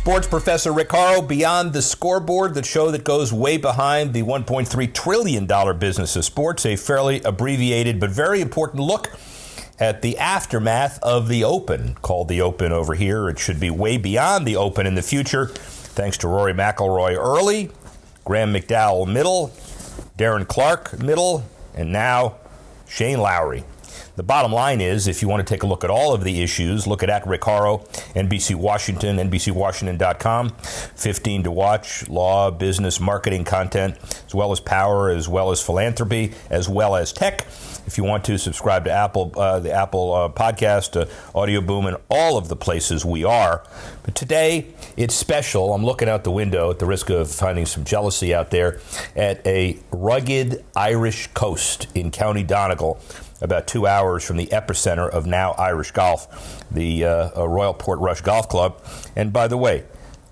Sports professor Rick Horrow, Beyond the Scoreboard, the show that goes way behind the $1.3 trillion business of sports, a fairly abbreviated but very important look at the aftermath of the Open, called the Open over here. It should be way beyond the Open in the future, thanks to Rory McIlroy early, Graham McDowell middle, Darren Clarke middle, and now Shane Lowry. The bottom line is, if you want to take a look at all of the issues, look at Rick Horrow, NBC Washington, NBCWashington.com, 15 to watch, law, business, marketing content, as well as power, as well as philanthropy, as well as tech. If you want to subscribe to Apple, the Apple podcast, Audio Boom, and all of the places we are. But today, it's special. I'm looking out the window at the risk of finding some jealousy out there at a rugged Irish coast in County Donegal, about 2 hours from the epicenter of now Irish golf, the Royal Portrush Golf Club. And by the way,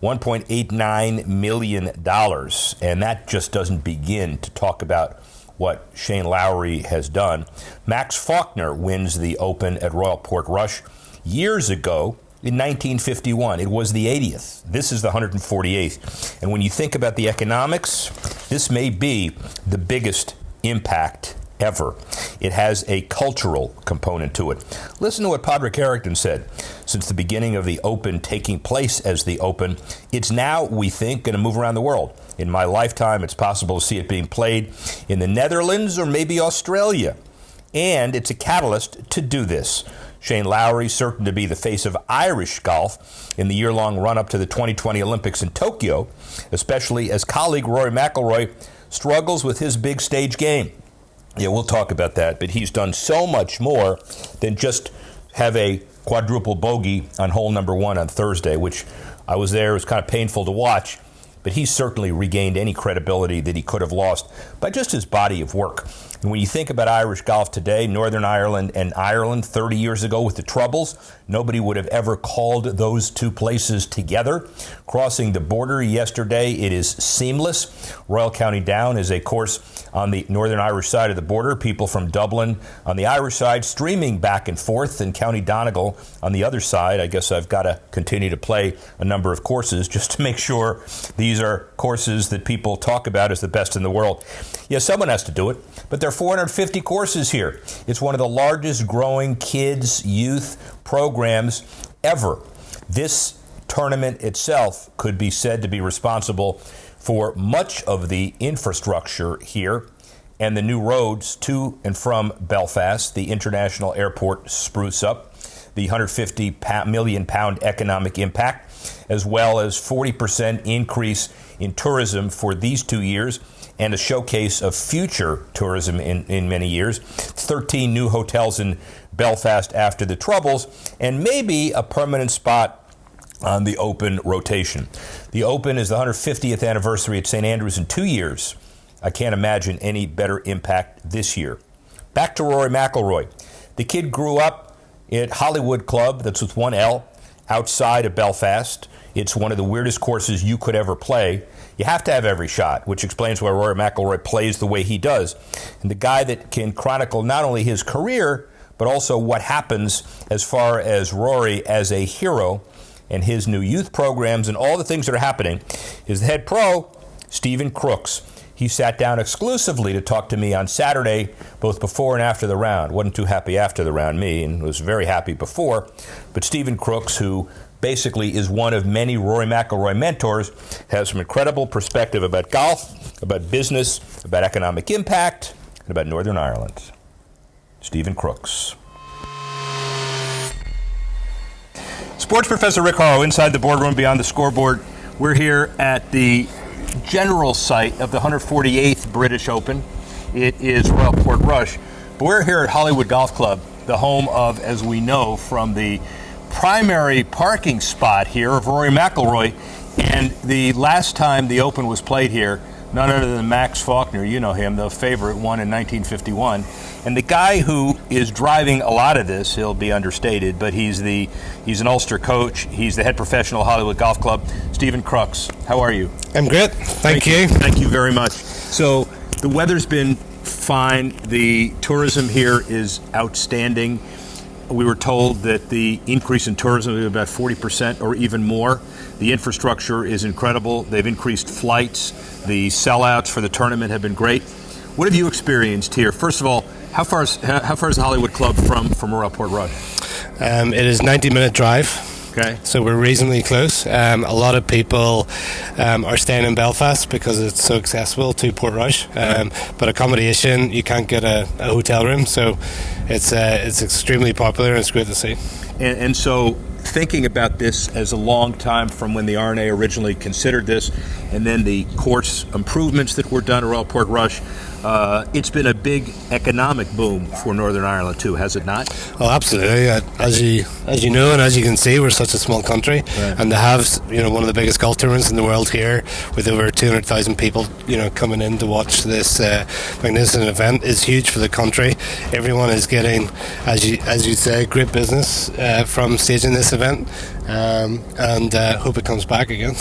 $1.89 million. And that just doesn't begin to talk about what Shane Lowry has done. Max Faulkner wins the Open at Royal Portrush years ago in 1951. It was the 80th. This is the 148th. And when you think about the economics, this may be the biggest impact ever. It has a cultural component to it. Listen to what Padraig Harrington said. Since the beginning of the Open taking place as the Open, it's now, we think, going to move around the world. In my lifetime, it's possible to see it being played in the Netherlands or maybe Australia. And it's a catalyst to do this. Shane Lowry, certain to be the face of Irish golf in the year-long run-up to the 2020 Olympics in Tokyo, especially as colleague Rory McIlroy struggles with his big stage game. Yeah, we'll talk about that, but he's done so much more than just have a quadruple bogey on hole number 1 on Thursday, which I was there. It was kind of painful to watch, but he's certainly regained any credibility that he could have lost by just his body of work. And when you think about Irish golf today, Northern Ireland and Ireland 30 years ago with the Troubles, nobody would have ever called those two places together. Crossing the border yesterday, it is seamless. Royal County Down is a course on the Northern Irish side of the border. People from Dublin on the Irish side streaming back and forth, and County Donegal on the other side. I guess I've got to continue to play a number of courses just to make sure these are courses that people talk about as the best in the world. Yeah, someone has to do it, but there are 450 courses here. It's one of the largest growing kids, youth programs ever. This tournament itself could be said to be responsible for much of the infrastructure here and the new roads to and from Belfast. The international airport spruce up, the £150 million economic impact, as well as 40% increase in tourism for these 2 years, and a showcase of future tourism in many years. 13 new hotels in Belfast after the Troubles, and maybe a permanent spot on the Open rotation. The Open is the 150th anniversary at St. Andrews in 2 years. I can't imagine any better impact this year. Back to Rory McIlroy. The kid grew up at Hollywood Club, that's with one L, outside of Belfast. It's one of the weirdest courses you could ever play. You have to have every shot, which explains why Rory McIlroy plays the way he does. And the guy that can chronicle not only his career, but also what happens as far as Rory as a hero and his new youth programs and all the things that are happening is the head pro, Stephen Crooks. He sat down exclusively to talk to me on Saturday, both before and after the round. Wasn't too happy after the round, me, and was very happy before. But Stephen Crooks, who basically is one of many Rory McIlroy mentors, has some incredible perspective about golf, about business, about economic impact, and about Northern Ireland. Stephen Crooks. Sports professor Rick Horrow, inside the boardroom, beyond the scoreboard. We're here at the general site of the 148th British Open. It is Royal Portrush. But we're here at Hollywood Golf Club, the home of, as we know, from the primary parking spot here of Rory McIlroy. And the last time the Open was played here, none other than Max Faulkner, you know him, the favorite, won in 1951. And the guy who is driving a lot of this, he'll be understated, but he's an Ulster coach. He's the head professional Hollywood Golf Club, Stephen Crooks. How are you? I'm good. Thank you. Thank you very much. So the weather's been fine. The tourism here is outstanding. We were told that the increase in tourism is about 40% or even more. The infrastructure is incredible. They've increased flights. The sellouts for the tournament have been great. What have you experienced here? First of all, how far is the Hollywood Club from Royal Portrush? It is a 90-minute drive. Okay. So we're reasonably close. A lot of people are staying in Belfast because it's so accessible to Portrush. But accommodation, you can't get a hotel room, so it's extremely popular and it's great to see. And so, thinking about this as a long time from when the RNA originally considered this, and then the course improvements that were done at Royal Portrush, it's been a big economic boom for Northern Ireland too, has it not? Oh, absolutely. As you know, and as you can see, we're such a small country, right. And to have one of the biggest golf tournaments in the world here, with over 200,000 people coming in to watch this magnificent event, is huge for the country. Everyone is getting, as you say, great business from staging this event, and hope it comes back again.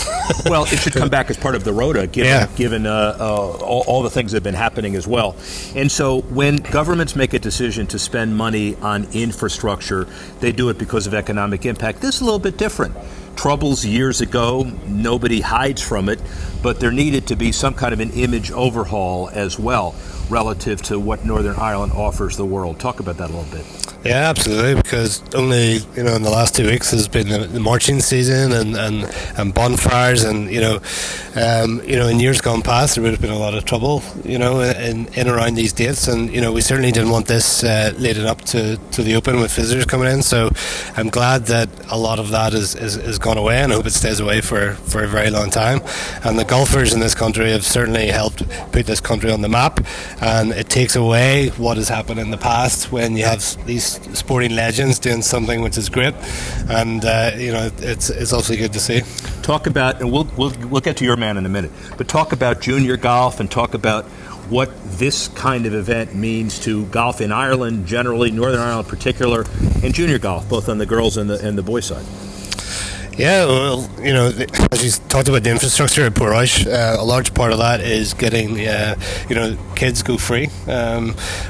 Well, it should come back as part of the Rota, given all the things that have been happening as well. And so when governments make a decision to spend money on infrastructure, they do it because of economic impact. This is a little bit different. Troubles years ago, nobody hides from it, but there needed to be some kind of an image overhaul as well relative to what Northern Ireland offers the world. Talk about that a little bit. Yeah, absolutely, because only in the last 2 weeks has been the marching season and bonfires, and in years gone past there would have been a lot of trouble in around these dates, and we certainly didn't want this leading up to the Open with visitors coming in. So I'm glad that a lot of that is gone away, and I hope it stays away for a very long time. And the golfers in this country have certainly helped put this country on the map, and it takes away what has happened in the past when you have these sporting legends doing something which is great, and it's obviously good to see. Talk about, and we'll get to your man in a minute, but talk about junior golf and talk about what this kind of event means to golf in Ireland generally, Northern Ireland in particular, and junior golf, both on the girls and the boys side. Yeah, well, as you talked about the infrastructure at Portrush, a large part of that is getting, kids go free,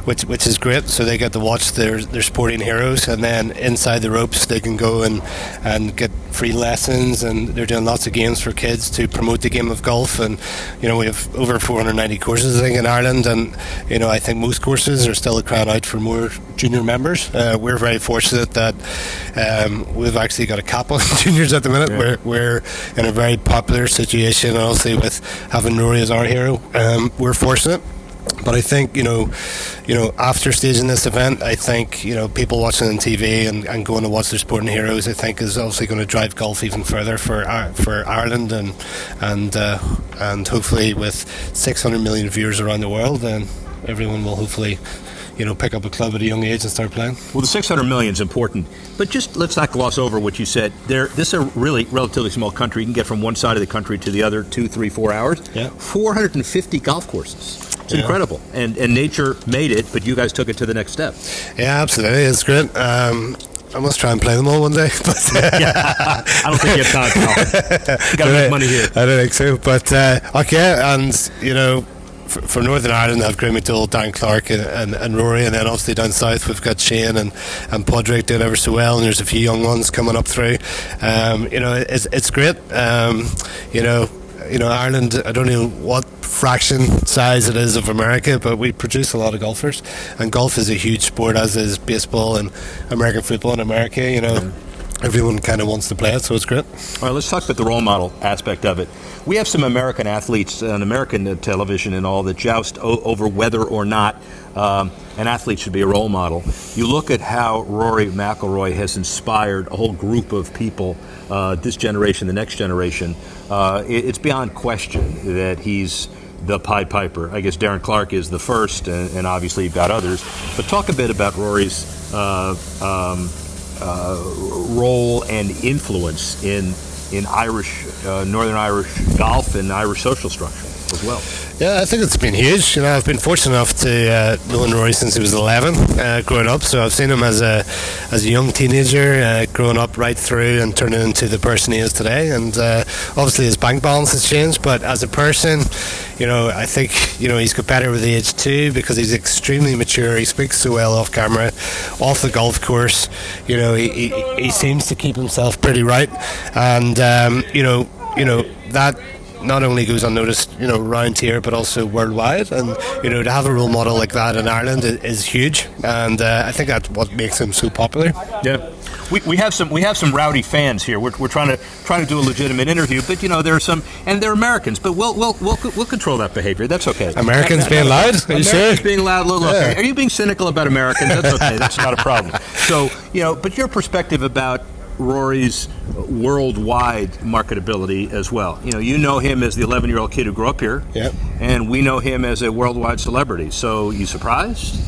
which is great. So they get to watch their sporting heroes, and then inside the ropes they can go and get free lessons, and they're doing lots of games for kids to promote the game of golf. And we have over 490 courses, I think, in Ireland, and I think most courses are still crying out for more junior members. We're very fortunate that we've actually got a cap on juniors at the minute. Yeah. We're in a very popular situation, and obviously with having Rory as our hero, we're fortunate. But I think after staging this event, I think people watching on TV and going to watch their sporting heroes, I think is obviously going to drive golf even further for Ireland, and hopefully with 600 million viewers around the world, then everyone will hopefully pick up a club at a young age and start playing. Well, the 600 million is important, but just let's not gloss over what you said. This is a really relatively small country. You can get from one side of the country to the other 2, 3, 4 hours. Yeah. 450 golf courses. It's incredible. And nature made it, but you guys took it to the next step. yeah, absolutely. It's great. I must try and play them all one day. But I don't think you have time. You got to make money here. I don't think so. But okay, and for Northern Ireland, they have Graham McDowell, Dan Clark, and Rory, and then obviously down south we've got Shane and Podrick doing ever so well, and there's a few young ones coming up through. It's great. Ireland, I don't know what fraction size it is of America, but we produce a lot of golfers, and golf is a huge sport, as is baseball and American football in America. Everyone kind of wants to play it, so it's great. All right, let's talk about the role model aspect of it. We have some American athletes on American television and all that joust over whether or not an athlete should be a role model. You look at how Rory McIlroy has inspired a whole group of people, this generation, the next generation. It's beyond question that he's the Pied Piper. I guess Darren Clark is the first, and obviously you've got others. But talk a bit about Rory's role and influence in Irish, Northern Irish golf and Irish social structure. golf as well. Yeah, I think it's been huge. I've been fortunate enough to know Rory since he was 11, growing up. So I've seen him as a young teenager, growing up right through and turning into the person he is today. And obviously his bank balance has changed, but as a person, I think he's got better with age too, because he's extremely mature. He speaks so well off camera, off the golf course. He seems to keep himself pretty right, and that not only goes unnoticed, around here, but also worldwide. And to have a role model like that in Ireland is huge, and I think that's what makes him so popular. Yeah, we have some rowdy fans here. We're trying to do a legitimate interview, but there are some, and they're Americans, but we'll control that behavior. That's okay. Americans being loud? Are you sure? Being loud. Look, Yeah. Are you being cynical about Americans? That's okay. That's not a problem. So but your perspective about Rory's worldwide marketability as well. You know him as the 11-year-old kid who grew up here, Yep. and we know him as a worldwide celebrity. So, you surprised?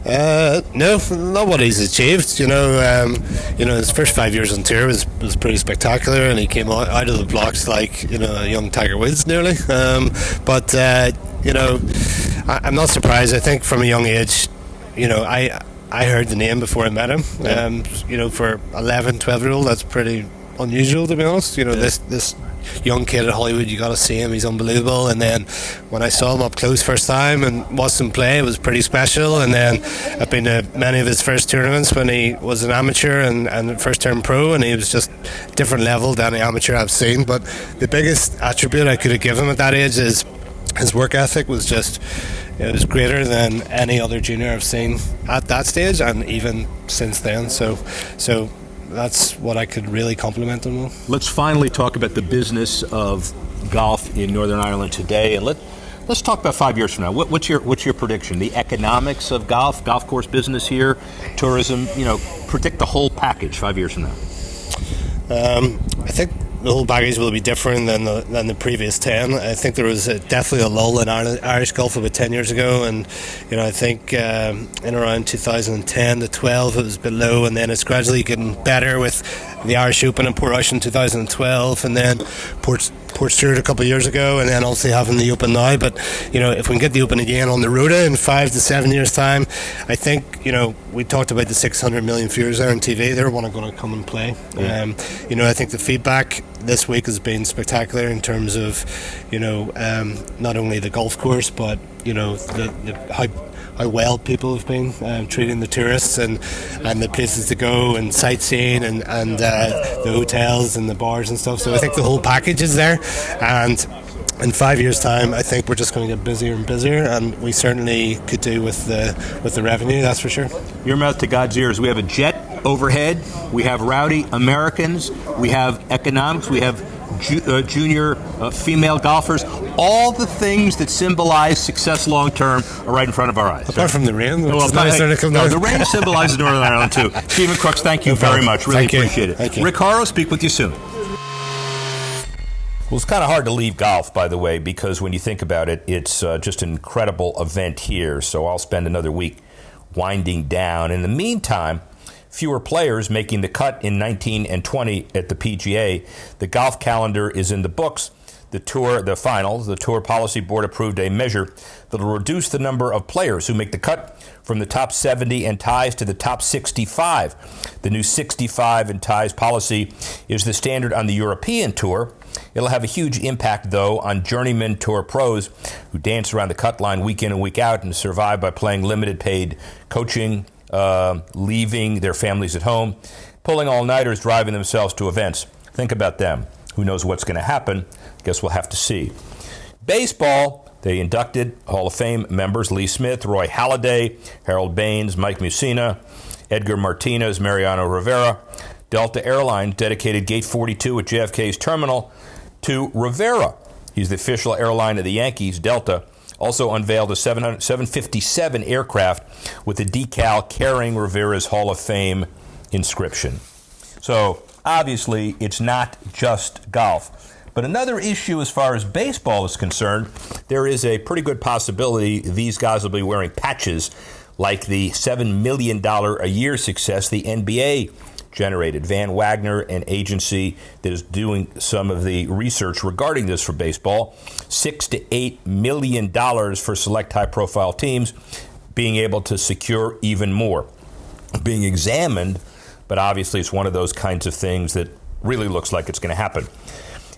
No, not what he's achieved. His first 5 years on tour was pretty spectacular, and he came out of the blocks like a young Tiger Woods nearly. But I'm not surprised. I think from a young age, I heard the name before I met him. For 11, 12-year-old, that's pretty unusual, to be honest. This young kid at Hollywood, you got to see him. He's unbelievable. And then when I saw him up close first time and watched him play, it was pretty special. And then I've been to many of his first tournaments when he was an amateur and first term pro, and he was just a different level than any amateur I've seen. But the biggest attribute I could have given him at that age is his work ethic was just, it was greater than any other junior I've seen at that stage, and even since then. So that's what I could really compliment him on. Let's finally talk about the business of golf in Northern Ireland today, and let's talk about 5 years from now. What's your prediction? The economics of golf course business here, tourism. Predict the whole package 5 years from now. I think the whole package will be different than the previous 10. I think there was definitely a lull in Irish golf about 10 years ago, and I think in around 2010 to 12 it was a bit low, and then it's gradually getting better with the Irish Open and Portrush in 2012, and then Port Stewart a couple of years ago, and then also having the Open now. But if we can get the Open again on the Rota in 5 to 7 years time, I think we talked about the 600 million viewers there on TV. They're going to come and play. Yeah. I think the feedback this week has been spectacular in terms of not only the golf course, but how well people have been treating the tourists and the places to go and sightseeing and the hotels and the bars and stuff. So I think the whole package is there, and in 5 years' time, I think we're just going to get busier and busier, and we certainly could do with the revenue, that's for sure. Your mouth to God's ears. We have a jet overhead. We have rowdy Americans. We have economics. We have junior female golfers. All the things that symbolize success long term are right in front of our eyes. Apart from the rain. The rain symbolizes Northern Ireland too. Stephen Crooks, thank you very much. Really appreciate it. Thank you. Rick Horrow, speak with you soon. Well, it's kind of hard to leave golf, by the way, because when you think about it, it's just an incredible event here. So I'll spend another week winding down. In the meantime, fewer players making the cut in 19 and 20 at the PGA. The golf calendar is in the books. The Tour Policy Board approved a measure that will reduce the number of players who make the cut from the top 70 and ties to the top 65. The new 65 and ties policy is the standard on the European Tour. It'll have a huge impact, though, on journeyman tour pros who dance around the cut line week in and week out and survive by playing limited paid coaching, leaving their families at home, pulling all-nighters, driving themselves to events. Think about them. Who knows what's going to happen? Guess we'll have to see. Baseball, they inducted Hall of Fame members Lee Smith, Roy Halladay, Harold Baines, Mike Mussina, Edgar Martinez, Mariano Rivera. Delta Airlines dedicated Gate 42 at JFK's terminal to Rivera. He's the official airline of the Yankees. Delta also unveiled a 757 aircraft with a decal carrying Rivera's Hall of Fame inscription. So, obviously, it's not just golf. But another issue as far as baseball is concerned, there is a pretty good possibility these guys will be wearing patches like the $7 million a year success the NBA generated. Van Wagner, an agency that is doing some of the research regarding this for baseball, $6 to $8 million for select high-profile teams, being able to secure even more. Being examined, but obviously it's one of those kinds of things that really looks like it's going to happen.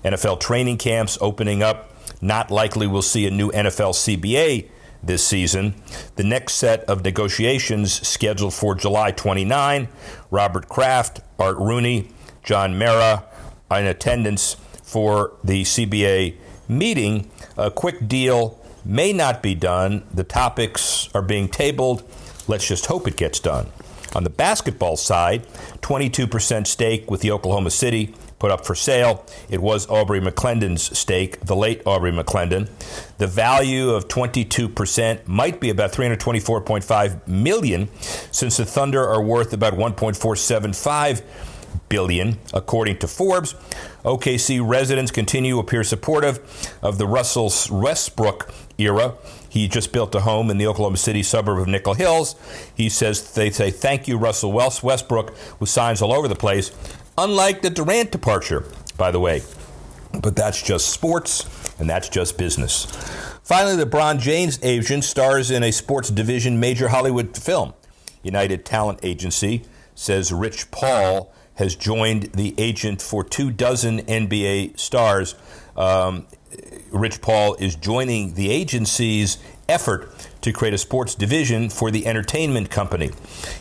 NFL training camps opening up. Not likely we'll see a new NFL CBA this season. The next set of negotiations scheduled for July 29. Robert Kraft, Art Rooney, John Mara in attendance for the CBA meeting. A quick deal may not be done. The topics are being tabled. Let's just hope it gets done. On the basketball side, 22% stake with the Oklahoma City put up for sale. It was Aubrey McClendon's stake, the late Aubrey McClendon. The value of 22% might be about $324.5 million, since the Thunder are worth about $1.475 billion, according to Forbes. OKC residents continue to appear supportive of the Russell Westbrook era. He just built a home in the Oklahoma City suburb of Nickel Hills. They say, thank you, Russell Westbrook, with signs all over the place. Unlike the Durant departure, by the way. But that's just sports, and that's just business. Finally, LeBron James' agent stars in a sports division major Hollywood film. United Talent Agency says Rich Paul has joined the agent for 24 NBA stars. Rich Paul is joining the agency's effort to create a sports division for the entertainment company.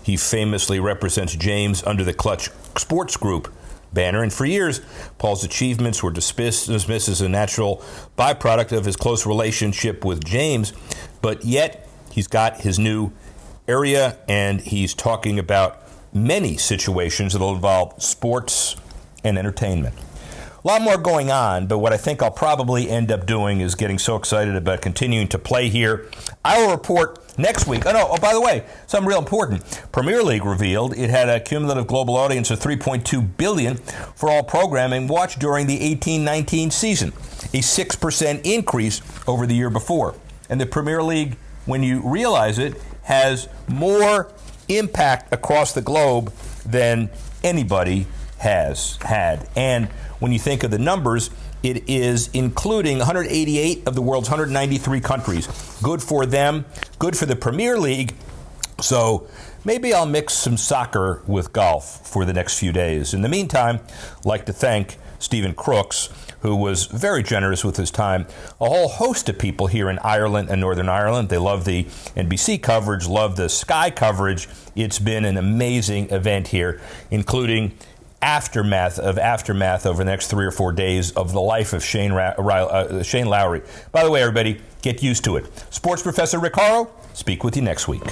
He famously represents James under the Clutch Sports Group banner, and for years, Paul's achievements were dismissed as a natural byproduct of his close relationship with James, but yet he's got his new area, and he's talking about many situations that will involve sports and entertainment. A lot more going on, but what I think I'll probably end up doing is getting so excited about continuing to play here. I will report next week. Oh, by the way, something real important. Premier League revealed it had a cumulative global audience of 3.2 billion for all programming watched during the 18-19 season, a 6% increase over the year before. And the Premier League, when you realize it, has more impact across the globe than anybody has had. And when you think of the numbers, it is including 188 of the world's 193 countries. Good for them, good for the Premier League. So maybe I'll mix some soccer with golf for the next few days. In the meantime, I'd like to thank Stephen Crooks, who was very generous with his time. A whole host of people here in Ireland and Northern Ireland. They love the NBC coverage, love the Sky coverage. It's been an amazing event here, including aftermath over the next 3 or 4 days of the life of Shane Lowry. By the way, everybody, get used to it. Sports Professor Rick Horrow, speak with you next week.